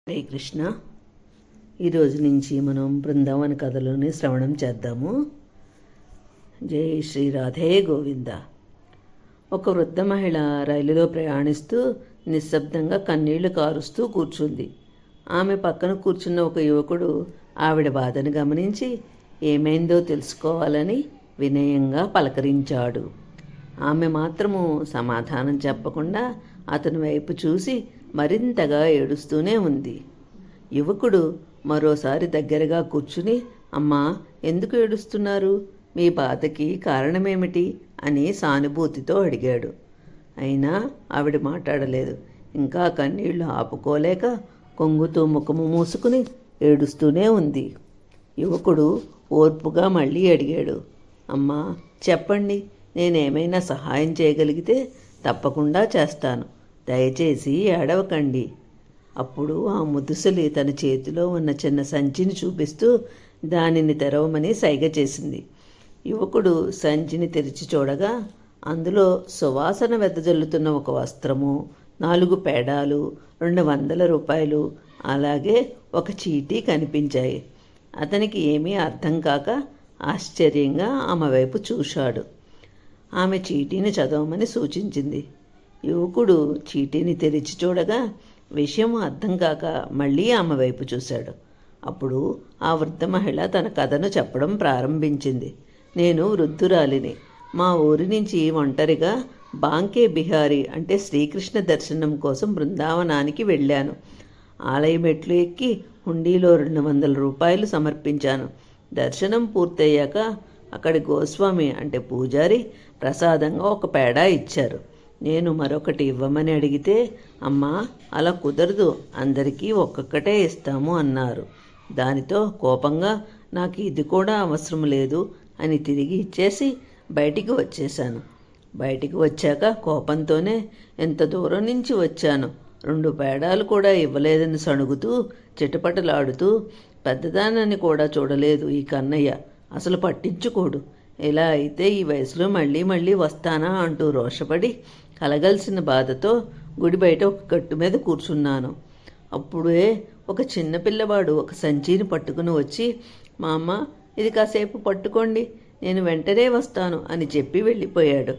హరే కృష్ణ. ఈరోజు నుంచి మనం బృందావన కథలోని శ్రవణం చేద్దాము. జై శ్రీ రాధే గోవింద. ఒక వృద్ధ మహిళ రైలులో ప్రయాణిస్తూ నిశ్శబ్దంగా కన్నీళ్లు కారుస్తూ కూర్చుంది. ఆమె పక్కన కూర్చున్న ఒక యువకుడు ఆవిడ బాధను గమనించి ఏమైందో తెలుసుకోవాలని వినయంగా పలకరించాడు. ఆమె మాత్రము సమాధానం చెప్పకుండా అతని వైపు చూసి మరింతగా ఏడుస్తూనే ఉంది. యువకుడు మరోసారి దగ్గరగా కూర్చుని, అమ్మా, ఎందుకు ఏడుస్తున్నారు? మీ బాధకి కారణమేమిటి అని సానుభూతితో అడిగాడు. అయినా ఆవిడ మాట్లాడలేదు. ఇంకా కన్నీళ్లు ఆపుకోలేక కొంగుతో ముఖము మూసుకుని ఏడుస్తూనే ఉంది. యువకుడు ఓర్పుగా మళ్ళీ అడిగాడు, అమ్మా, చెప్పండి, నేనేమైనా సహాయం చేయగలిగితే తప్పకుండా చేస్తాను. దయచేసి ఏడవకండి. అప్పుడు ఆ ముదుసలి తన చేతిలో ఉన్న చిన్న సంచిని చూపిస్తూ దానిని తెరవమని సైగ చేసింది. యువకుడు సంచిని తెరిచి చూడగా అందులో సువాసన వెదజల్లుతున్న ఒక వస్త్రము, 4 పేడాలు, 200 రూపాయలు, అలాగే ఒక చీటీ కనిపించాయి. అతనికి ఏమీ అర్థం కాక ఆశ్చర్యంగా ఆమె వైపు చూశాడు. ఆమె చీటీని చదవమని సూచించింది. యువకుడు చీటీని తెరిచి చూడగా విషయం అర్థం కాక మళ్ళీ ఆమె వైపు చూశాడు. అప్పుడు ఆ వృద్ధ మహిళ తన కథను చెప్పడం ప్రారంభించింది. నేను వృద్ధురాలిని. మా ఊరి నుంచి ఒంటరిగా బాంకే బిహారీ అంటే శ్రీకృష్ణ దర్శనం కోసం బృందావనానికి వెళ్ళాను. ఆలయ మెట్లు ఎక్కి హుండీలో 200 రూపాయలు సమర్పించాను. దర్శనం పూర్తయ్యాక అక్కడి గోస్వామి అంటే పూజారి ప్రసాదంగా ఒక పేడ ఇచ్చారు. నేను మరొకటి ఇవ్వమని అడిగితే, అమ్మా, అలా కుదరదు, అందరికీ ఒక్కొక్కటే ఇస్తాము అన్నారు. దానితో కోపంగా నాకు ఇది కూడా అవసరం లేదు అని తిరిగి ఇచ్చేసి బయటికి వచ్చేశాను. బయటికి వచ్చాక కోపంతోనే ఎంత దూరం నుంచి వచ్చాను, 2 పేడాలు కూడా ఇవ్వలేదని సణుగుతూ చిటపటలాడుతూ, పెద్దదానని కూడా చూడలేదు ఈ కన్నయ్య, అసలు పట్టించుకోడు, ఇలా అయితే ఈ వయసులో మళ్ళీ మళ్ళీ వస్తానా అంటూ రోషపడి కలగలిసిన బాధతో గుడి బయట ఒక గట్టు మీద కూర్చున్నాను. అప్పుడే ఒక చిన్న పిల్లవాడు ఒక సంచిని పట్టుకుని వచ్చి, మా అమ్మ, ఇది కాసేపు పట్టుకోండి, నేను వెంటనే వస్తాను అని చెప్పి వెళ్ళిపోయాడు.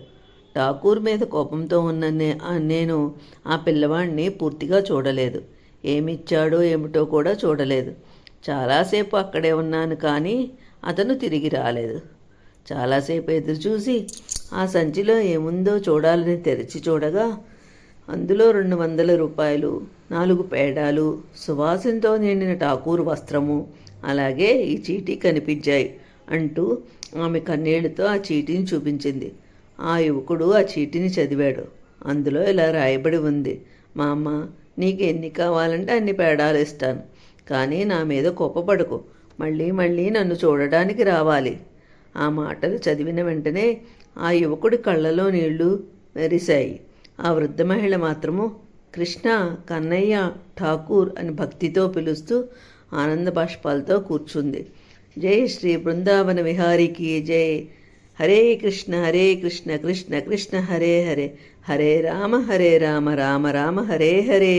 ఠాకూర్ మీద కోపంతో ఉన్న నేను ఆ పిల్లవాడిని పూర్తిగా చూడలేదు. ఏమిచ్చాడో ఏమిటో కూడా చూడలేదు. చాలాసేపు అక్కడే ఉన్నాను, కానీ అతను తిరిగి రాలేదు. చాలాసేపు ఎదురు చూసి ఆ సంచిలో ఏముందో చూడాలని తెరిచి చూడగా అందులో 200 రూపాయలు, 4 పేడాలు, సువాసనతో నిండిన ఠాకూర్ వస్త్రము, అలాగే ఈ చీటీ కనిపించాయి అంటూ ఆమె కన్నీళ్లతో ఆ చీటీని చూపించింది. ఆ యువకుడు ఆ చీటీని చదివాడు. అందులో ఇలా రాయబడి ఉంది, మా అమ్మ, నీకు ఎన్ని కావాలంటే అన్ని పేడాలు ఇస్తాను, కానీ నా మీద కోపపడకు, మళ్ళీ మళ్ళీ నన్ను చూడడానికి రావాలి. ఆ మాటలు చదివిన వెంటనే ఆ యువకుడి కళ్ళలో నీళ్లు మెరిశాయి. ఆ వృద్ధ మహిళ మాత్రము కృష్ణ, కన్నయ్య, ఠాకూర్ అని భక్తితో పిలుస్తూ ఆనంద బాష్పాలతో కూర్చుంది. జై శ్రీ బృందావన విహారికి జై. హరే కృష్ణ కృష్ణ కృష్ణ హరే హరే, హరే రామ రామ రామ హరే హరే.